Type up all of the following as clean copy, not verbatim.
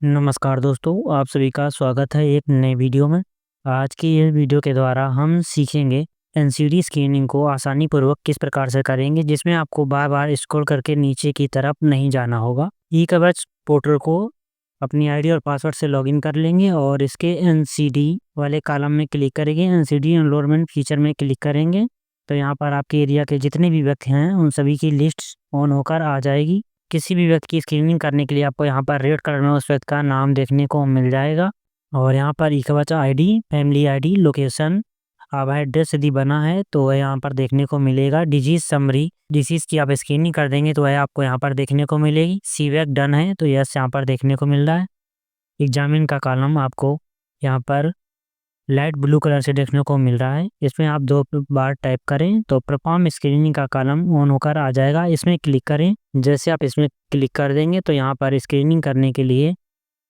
नमस्कार दोस्तों, आप सभी का स्वागत है एक नए वीडियो में। आज की ये वीडियो के द्वारा हम सीखेंगे एनसीडी स्कैनिंग को आसानीपूर्वक किस प्रकार से करेंगे, जिसमें आपको बार-बार स्क्रॉल करके नीचे की तरफ नहीं जाना होगा। ई-कवच पोर्टल को अपनी आईडी और पासवर्ड से लॉगिन कर लेंगे और इसके एनसीडी वाले कॉलम में क्लिक करेंगे। एनसीडी एनरोलमेंट फीचर में क्लिक करेंगे तो यहाँ पर आपके एरिया के जितने भी व्यक्ति हैं उन सभी की लिस्ट ऑन होकर आ जाएगी। किसी भी व्यक्ति की स्क्रीनिंग करने के लिए आपको यहाँ पर रेड कलर में उस व्यक्ति का नाम देखने को मिल जाएगा और यहाँ पर ई-कवच आईडी, फैमिली आईडी, लोकेशन, अब एड्रेस यदि बना है तो वह यहाँ पर देखने को मिलेगा। डिजीज समरी, डिसीज की आप स्क्रीनिंग कर देंगे तो वह आपको यहाँ पर देखने को मिलेगी। सीवैक डन है तो यस यहाँ पर देखने को मिल रहा है। एग्जामिन का कॉलम आपको यहाँ पर लाइट ब्लू कलर से देखने को मिल रहा है। इसमें आप 2 बार टाइप करें तो परफॉर्म स्क्रीनिंग का कॉलम ऑन होकर आ जाएगा। इसमें क्लिक करें। जैसे आप इसमें क्लिक कर देंगे तो यहाँ पर स्क्रीनिंग करने के लिए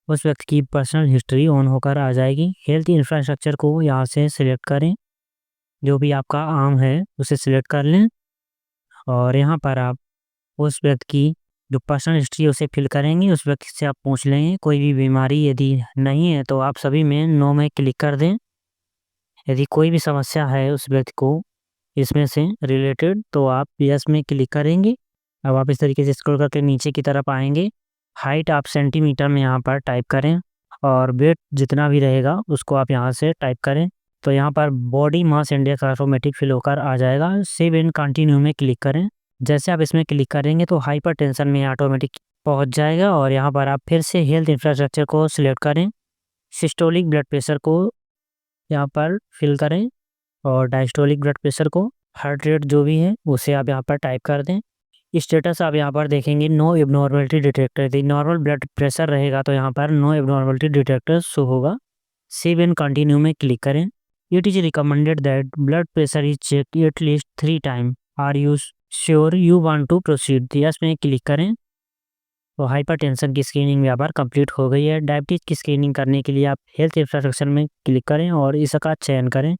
उस व्यक्ति की पर्सनल हिस्ट्री ऑन होकर आ जाएगी। हेल्थ इंफ्रास्ट्रक्चर को यहाँ से सिलेक्ट करें, जो भी आपका आम है उसे सिलेक्ट कर लें और यहाँ पर आप उस व्यक्ति की जो पर्सनल हिस्ट्री है उसे फिल करेंगे। उस व्यक्ति से आप पूछ लेंगे कोई भी बीमारी यदि नहीं है तो आप सभी में नो में क्लिक कर दें। यदि कोई भी समस्या है उस व्यक्ति को इसमें से रिलेटेड तो आप यस में क्लिक करेंगे। अब आप इस तरीके से स्क्रॉल करके नीचे की तरफ आएंगे। हाइट आप सेंटीमीटर में यहाँ पर टाइप करें और वेट जितना भी रहेगा उसको आप यहाँ से टाइप करें। तो यहाँ पर body mass index automatic fill होकर आ जाएगा। सेव एंड कंटिन्यू में क्लिक करें। जैसे आप इसमें क्लिक करेंगे तो हाइपरटेंशन में ऑटोमेटिक पहुँच जाएगा और यहाँ पर आप फिर से हेल्थ इंफ्रास्ट्रक्चर को सिलेक्ट करें। सिस्टोलिक ब्लड प्रेशर को यहाँ पर फिल करें और डायस्टोलिक ब्लड प्रेशर को, हार्ट रेट जो भी है उसे आप यहाँ पर टाइप कर दें। स्टेटस आप यहाँ पर देखेंगे नो एबनॉर्मलिटी डिटेक्टर। यदि नॉर्मल ब्लड प्रेशर रहेगा तो यहाँ पर नो एबनॉर्मलिटी डिटेक्टर शो होगा। सेव एंड कंटिन्यू में क्लिक करें। It is recommended that blood pressure is check at least 3 time. Are you sure you want to proceed? Yes में click करें। तो हाइपरटेंशन की स्क्रीनिंग यहाँ पर कंप्लीट हो गई है। डायबिटीज की स्क्रीनिंग करने के लिए आप हेल्थ इंफ्रास्ट्रक्चर में क्लिक करें और इसका चयन करें।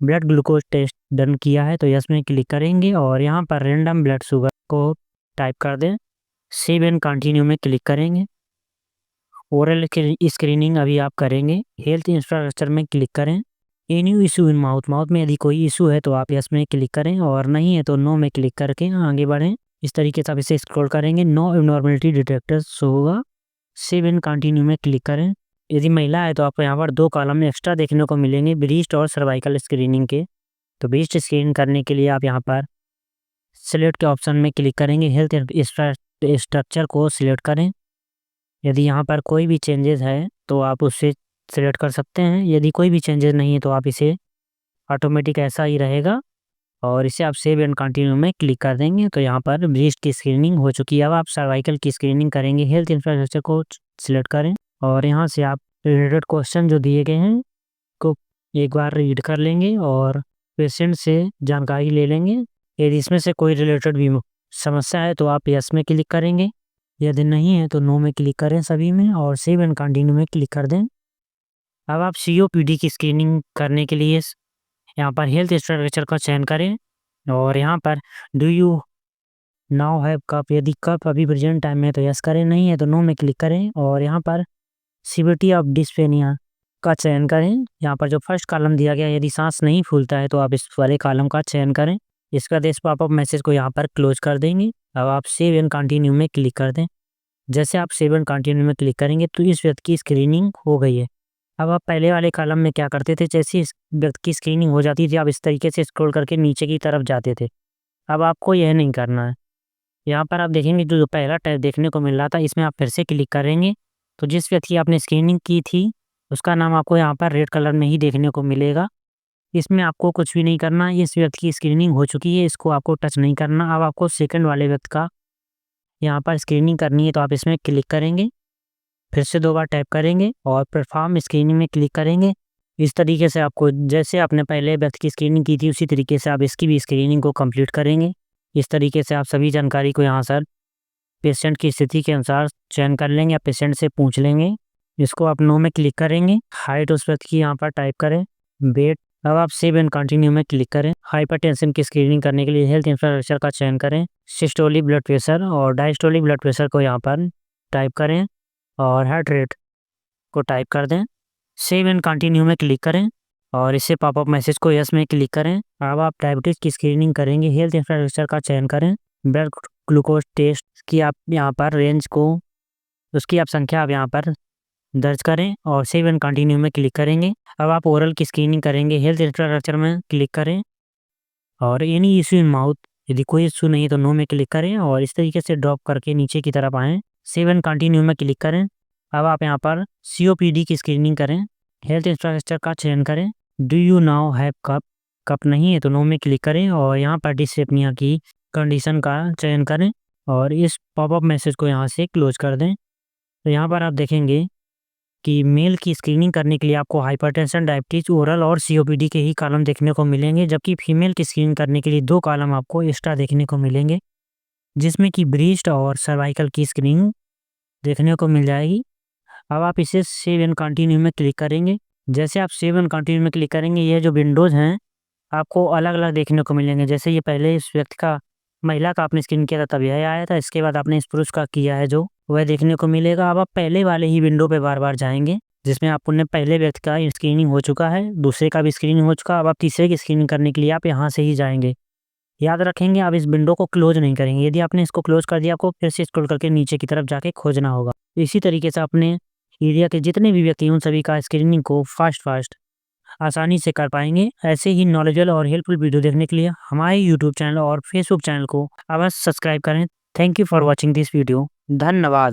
ब्लड ग्लूकोज टेस्ट डन किया है तो यस में क्लिक करेंगे और यहाँ पर रैंडम ब्लड शुगर को टाइप कर दें। सेव एंड कंटिन्यू में क्लिक करेंगे। ओरल स्क्रीनिंग अभी आप करेंगे। हेल्थ इंफ्रास्ट्रक्चर में क्लिक करें। एनी इशू इन माउथ में यदि कोई इशू है तो आप यस में क्लिक करें और नहीं है तो नो में क्लिक करके आगे बढ़ें। इस तरीके से आप इसे स्क्रॉल करेंगे। नो एबनॉर्मलिटी डिटेक्टर शो होगा। सेव एंड कंटिन्यू में क्लिक करें। यदि महिला है तो आपको यहाँ पर 2 कॉलम एक्स्ट्रा देखने को मिलेंगे, ब्रीस्ट और सर्वाइकल स्क्रीनिंग के। तो ब्रीस्ट स्क्रीनिंग करने के लिए आप यहाँ पर सिलेक्ट के ऑप्शन में क्लिक करेंगे। हेल्थ स्ट्रक्चर को सिलेक्ट करें। यदि यहाँ पर कोई भी चेंजेस है तो आप उससे सिलेक्ट कर सकते हैं। यदि कोई भी चेंजेस नहीं है तो आप इसे ऑटोमेटिक ऐसा ही रहेगा और इसे आप सेव एंड कंटिन्यू में क्लिक कर देंगे। तो यहाँ पर ब्रीस्ट की स्क्रीनिंग हो चुकी है। अब आप सर्वाइकल की स्क्रीनिंग करेंगे। हेल्थ इंफ्रास्ट्रक्चर को सिलेक्ट करें और यहाँ से आप रिलेटेड क्वेश्चन जो दिए गए हैं को एक बार रीड कर लेंगे और पेशेंट से जानकारी ले लेंगे। यदि इसमें से कोई रिलेटेड भी समस्या है तो आप यस में क्लिक करेंगे। यदि नहीं है तो नो में क्लिक करें सभी में और सेव एंड कंटिन्यू में क्लिक कर दें। अब आप COPD की स्क्रीनिंग करने के लिए यहाँ पर हेल्थ स्ट्रक्चर का चयन करें और यहाँ पर do you now have cough, यदि कफ अभी प्रेजेंट टाइम में तो यस करें, नहीं है तो नो में क्लिक करें और यहाँ पर सीवियरिटी ऑफ डिस्पेनिया का चयन करें। यहाँ पर जो फर्स्ट कॉलम दिया गया यदि सांस नहीं फूलता है तो आप इस वाले कॉलम का चयन करें। इसके बाद इस पॉपअप मैसेज को यहाँ पर क्लोज कर देंगे। अब आप सेव एंड कंटिन्यू में क्लिक कर दें। जैसे आप सेव एंड कंटिन्यू में क्लिक करेंगे तो इस व्यक्ति की स्क्रीनिंग हो गई है। अब आप पहले वाले कॉलम में क्या करते थे, जैसे इस व्यक्ति की स्क्रीनिंग हो जाती थी आप इस तरीके से स्क्रॉल करके नीचे की तरफ जाते थे। अब आपको यह नहीं करना है। यहाँ पर आप देखेंगे जो पहला टैब देखने को मिल रहा था इसमें आप फिर से क्लिक करेंगे तो जिस व्यक्ति की आपने स्क्रीनिंग की थी उसका नाम आपको यहाँ पर रेड कलर में ही देखने को मिलेगा। इसमें आपको कुछ भी नहीं करना। इस व्यक्ति की स्क्रीनिंग हो चुकी है, इसको आपको टच नहीं करना। अब आपको सेकंड वाले व्यक्ति का यहाँ पर स्क्रीनिंग करनी है तो आप इसमें क्लिक करेंगे, फिर से 2 बार टाइप करेंगे और परफॉर्म स्क्रीनिंग में क्लिक करेंगे। इस तरीके से आपको जैसे आपने पहले व्यक्ति की स्क्रीनिंग की थी उसी तरीके से आप इसकी भी स्क्रीनिंग को कंप्लीट करेंगे। इस तरीके से आप सभी जानकारी को यहाँ सर पेशेंट की स्थिति के अनुसार चयन कर लेंगे या पेशेंट से पूछ लेंगे। इसको आप नो में क्लिक करेंगे। हाइट उस व्यक्ति की यहाँ पर टाइप करें, वेट। अब आप सेव एंड कंटिन्यू में क्लिक करें। हाइपरटेंशन की स्क्रीनिंग करने के लिए हेल्थ इंफ्रास्ट्रक्चर का चयन करें। सिस्टोलिक ब्लड प्रेशर और डायस्टोलिक ब्लड प्रेशर को यहाँ पर टाइप करें और हार्ट रेट को टाइप कर दें। सेव एंड कंटिन्यू में क्लिक करें और इससे पॉपअप मैसेज को यस में क्लिक करें। अब आप डायबिटीज़ की स्क्रीनिंग करेंगे। हेल्थ इंफ्रास्ट्रक्चर का चयन करें। ब्लड ग्लूकोज टेस्ट की आप यहाँ पर रेंज को उसकी आप संख्या आप यहाँ पर दर्ज करें और सेव एंड कंटिन्यू में क्लिक करेंगे। अब आप ओरल की स्क्रीनिंग करेंगे। हेल्थ इंफ्रास्ट्रक्चर में क्लिक करें और एनी इशू इन माउथ, यदि कोई इशू नहीं है तो नो में क्लिक करें और इस तरीके से ड्रॉप करके नीचे की तरफ आएँ। सेव एंड कंटिन्यू में क्लिक करें। अब आप यहाँ पर COPD की स्क्रीनिंग करें। हेल्थ इंफ्रास्ट्रक्चर का चयन करें। Do you now have cup, cup नहीं है तो नो में क्लिक करें और यहाँ पर डिस्लेप्निया की कंडीशन का चयन करें और इस पॉपअप मैसेज को यहाँ से क्लोज कर दें। तो यहाँ पर आप देखेंगे कि मेल की स्क्रीनिंग करने के लिए आपको हाइपरटेंशन, डायबिटीज़, ओरल और COPD के ही कॉलम देखने को मिलेंगे, जबकि फीमेल की स्क्रीनिंग करने के लिए 2 कॉलम आपको एक्स्ट्रा देखने को मिलेंगे, जिसमें कि ब्रेस्ट और सर्वाइकल की स्क्रीनिंग देखने को मिल जाएगी। अब आप इसे सेव एंड कंटिन्यू में क्लिक करेंगे। जैसे आप सेव एंड कंटिन्यू में क्लिक करेंगे, ये जो विंडोज़ हैं आपको अलग-अलग देखने को मिलेंगे। जैसे ये पहले इस व्यक्ति का, महिला का आपने स्क्रीन किया था तब यह आया था, इसके बाद आपने इस पुरुष का किया है जो वह देखने को मिलेगा। अब आप पहले वाले ही विंडो पे बार-बार जाएँगे, जिसमें आपने पहले व्यक्ति का स्क्रीनिंग हो चुका है, दूसरे का भी स्क्रीनिंग हो चुका है। अब आप तीसरे की स्क्रीनिंग करने के लिए आप यहाँ से ही जाएँगे। याद रखेंगे आप इस विंडो को क्लोज नहीं करेंगे। यदि आपने इसको क्लोज कर दिया, आपको फिर से स्क्रॉल करके नीचे की तरफ जाके खोजना होगा। इसी तरीके से अपने एरिया के जितने भी व्यक्ति हैं उन सभी का स्क्रीनिंग को फास्ट आसानी से कर पाएंगे। ऐसे ही नॉलेजेबल और हेल्पफुल वीडियो देखने के लिए हमारे यूट्यूब चैनल और फेसबुक चैनल को अवश्य सब्सक्राइब करें। Thank you for watching this video. धन्यवाद।